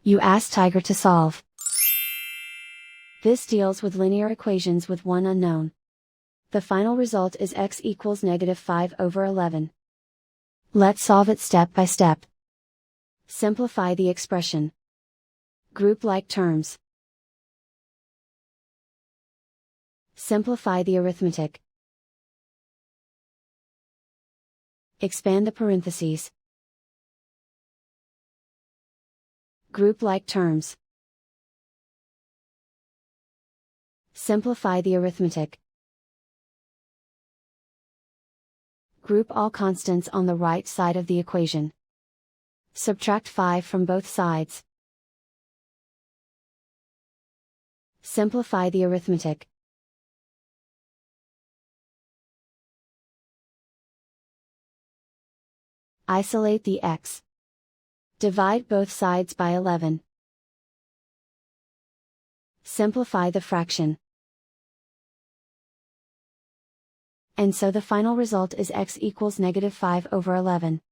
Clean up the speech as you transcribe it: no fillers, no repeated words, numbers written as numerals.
You ask Tiger to solve. This deals with linear equations with one unknown. The final result is x equals -5/11. Let's solve it step by step. Simplify the expression. Group like terms. Simplify the arithmetic. Expand the parentheses. Group like terms. Simplify the arithmetic. Group all constants on the right side of the equation. Subtract 5 from both sides. Simplify the arithmetic. Isolate the x. Divide both sides by 11. Simplify the fraction. And so the final result is x equals -5/11.